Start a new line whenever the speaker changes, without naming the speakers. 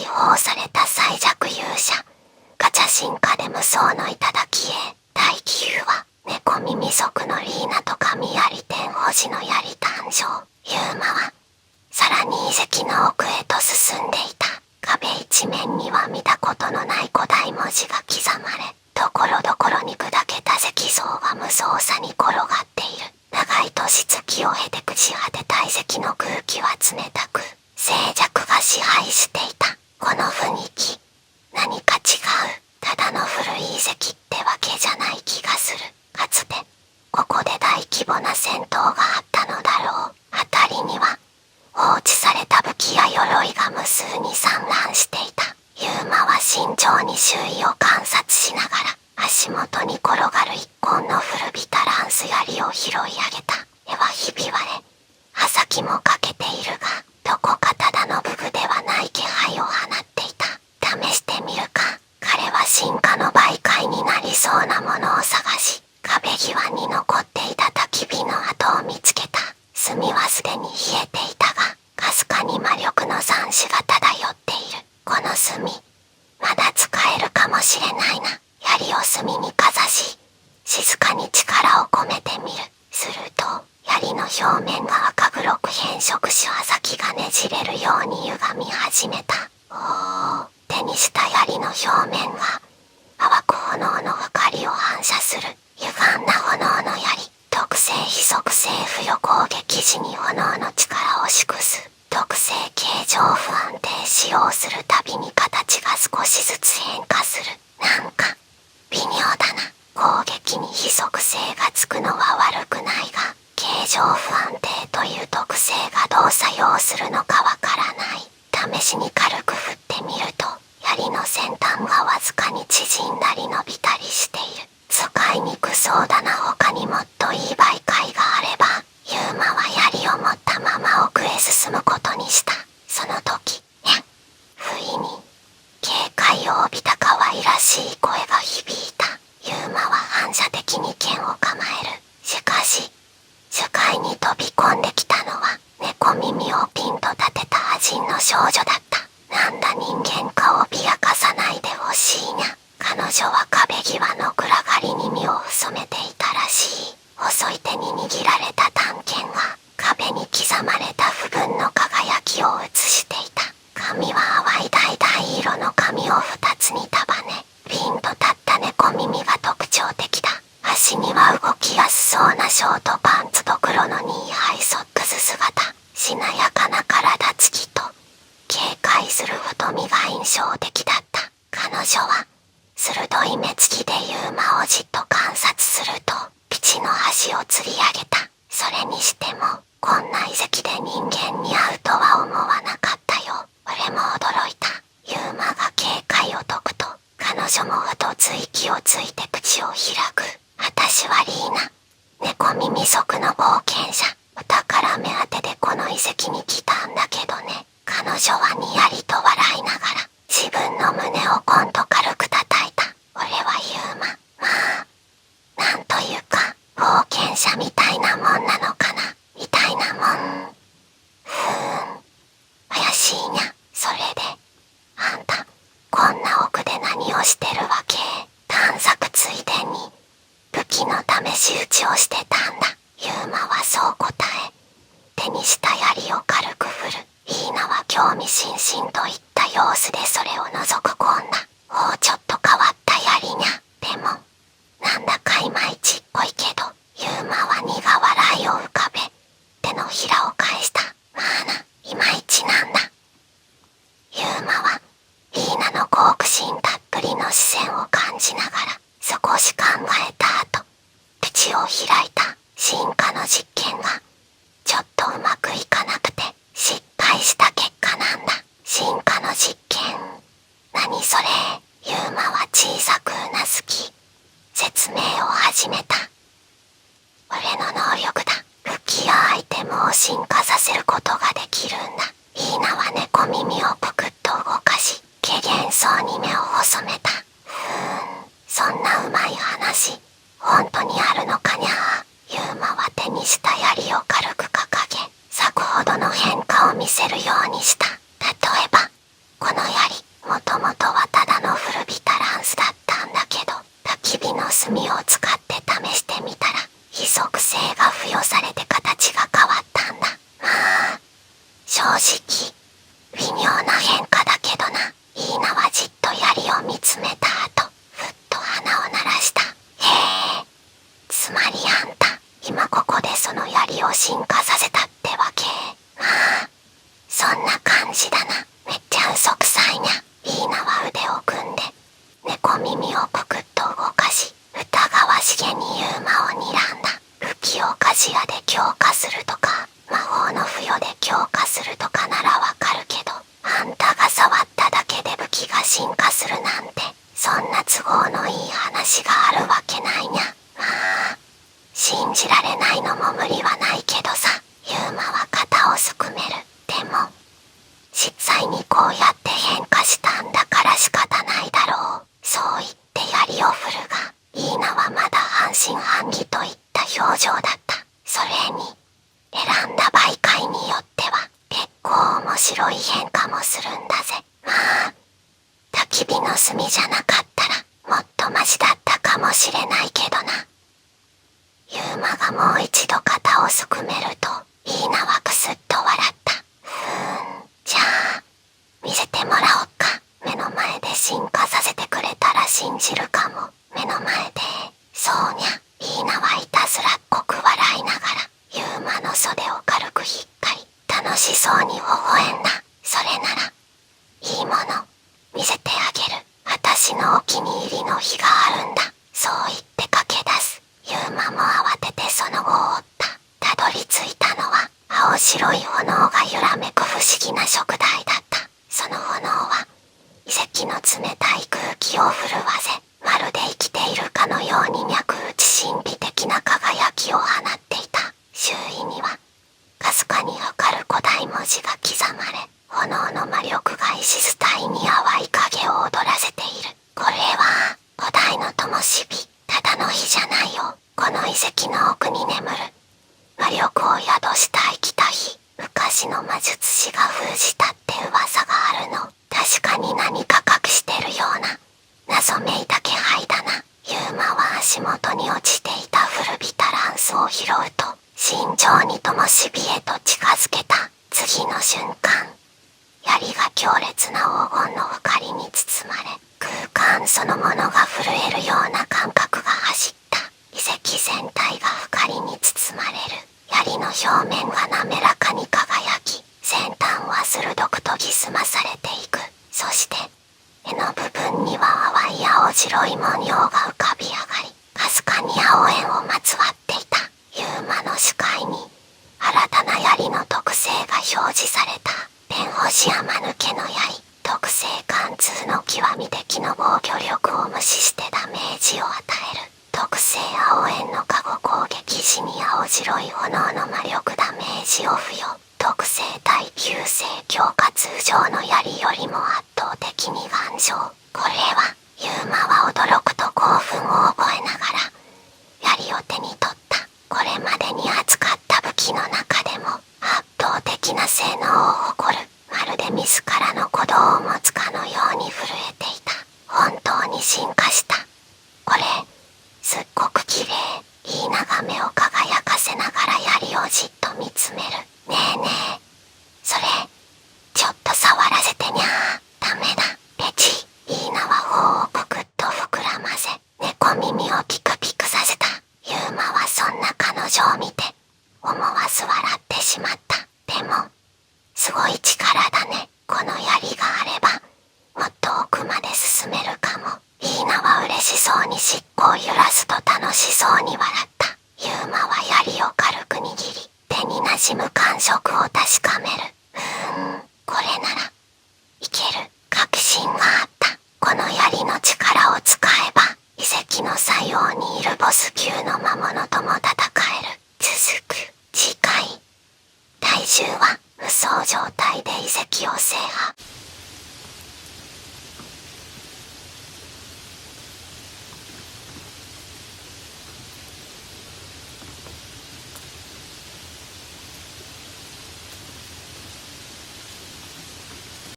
報された最弱勇者、ガチャ進化で無双の頂へ。大気流は猫耳族のリーナと神槍天星の槍誕生。ユーマはさらに遺跡の奥へと進んでいた。壁一面には見たことのない古代文字が刻まれ、ところどころに砕けた石像が無造作に転がっている。長い年月を経て朽ち果てた遺跡の空気は冷たく、静寂が支配していた。この雰囲気、何か違う。ただの古い遺跡ってわけじゃない気がする。かつてここで大規模な戦闘があったのだろう。辺りには放置された武器や鎧が無数に散乱していた。ユーマは慎重に周囲を観察しながら、足元に転がる一本の古びたランス槍を拾い上げた。絵はひび割れ、刃先も欠けているが、どこかただの武具ではない気配を放っていた。試してみるか。彼は進化の媒介になりそうなものを探し、壁際に残っていた焚き火の跡を見つけた。炭はすでに冷えていたが、かすかに魔力の残滓が漂っている。この炭、まだ使えるかもしれないな。槍を炭にかざし、静かに力を込めてみる。すると、槍の表面が赤黒く変色し刃先がねじれるように歪み始めた。手にした槍の表面が淡く炎の光を反射する。歪んだ炎の槍。特性非属性付与攻撃時に炎の力を縮す。特性形状不安定使用するたびに形が少しずつ変化する。なんか微妙だな。攻撃に非属性がつくのは悪くないが、形状不安定という特性がどう作用するのかわからない。試しに軽く振ってみると、槍の先端がわずかに縮んだり伸びたりしている。使いにくそうだな。他にもっといい媒介があれば。ユーマは槍を持ったまま奥へ進むことにした。その時、不意に警戒を帯びた可愛らしい声が響いた。ユーマは反射的に剣を構える。しかし、視界に飛び込んできたのは、猫耳をピンと立てた魔人の少女だった。なんだ人間か脅かさないでほしいにゃ。彼女は壁際の暗がりに身を潜めていたらしい。細い手に握られた短剣が壁に刻まれた不分の輝きを映していた。髪は淡い橙色の髪を二つに束ね、ピンと立った猫耳が特徴的だ。足には動きやすそうなショートパンツと黒のニーハイソックス姿。しなやかな体つきと警戒する太みが印象的だった。彼女は鋭い目つきでユーマをじっと観察すると、ピチの端を釣り上げた。それにしても、こんな遺跡で人間に会うとは思わなかったよ。俺も驚いた。ユーマが警戒を解くと、彼女もふとつ息をついて口を開く。私はリーナ。猫耳族の冒険者。お宝目当てでこの遺跡に来たんだけどね。彼女はにやりと笑いながら、自分の胸をコンと軽く叩いた。俺はユーマ。まあ、なんというか、冒険者みたいなもんなのかな。みたいなもん。怪しいにゃ。それで、あんた、こんな奥で何をしてるわけ？探索ついでに、武器の試し撃ちをしてたんだ。ユーマはそう答え、手にした槍を軽く振る。リーナは興味津々といった様子でそれを覗く込んだ。ちょっと変わった槍にゃ。でも、なんだかいまいちっこいけど、ユーマは苦笑いを浮かべ、手のひらを返した。まあな、いまいちなんだ。ユーマは、リーナの好奇心たっぷりの視線を感じながら、少し考えた後、口を開いた。進化の実験が、ちょっとうまくいかなくて、失敗した結果なんだ。進化の実験。何それ？ユーマは小さくうなずき、説明を始めた。俺の能力だ。武器やアイテムを進化させることができるんだ。リーナは猫耳をぷくっと動かし、怪訝そうに目を細めた。そんなうまい話、本当にあるのかにゃ。ユーマは手にした槍を隅じゃなかったらもっとマシだったかもしれないけどな。ユーマがもう一度肩をすくめるとイーナはクスッと笑った。じゃあ見せてもらおっか。目の前で進化させてくれたら信じるかも。目の前で。そうにゃ。イーナはいたずらっこく笑いながらユーマの袖を軽くひっかり楽しそうに微笑んだ。それならいいもの見せてあげる。私のお気に入りの日があるんだ。そう言って駆け出す。ユーマも慌ててその後を追った。たどり着いたのは青白い炎が揺らめく不思議な食台だった。その炎は遺跡の冷たい空気を震わせ、まるで生きているかのように脈打ち神秘的な輝きを放っていた。周囲にはかすかに光る古代文字が刻まれ、炎の魔力が石伝いに淡い影を踊らせている。これは古代の灯火。ただの火じゃないよ。この遺跡の奥に眠る魔力を宿した生きた火。昔の魔術師が封じたって噂があるの。確かに何か隠してるような謎めいた気配だな。ユーマは足元に落ちていた古びたランスを拾うと慎重に灯火へと近づけた。次の瞬間、槍が強烈な黄金の光に包まれ、空間そのものが震えるような感覚が走った。遺跡全体が光に包まれる。槍の表面が滑らかに輝き、先端は鋭く研ぎ澄まされていく。そして柄の部分には淡い青白い文様が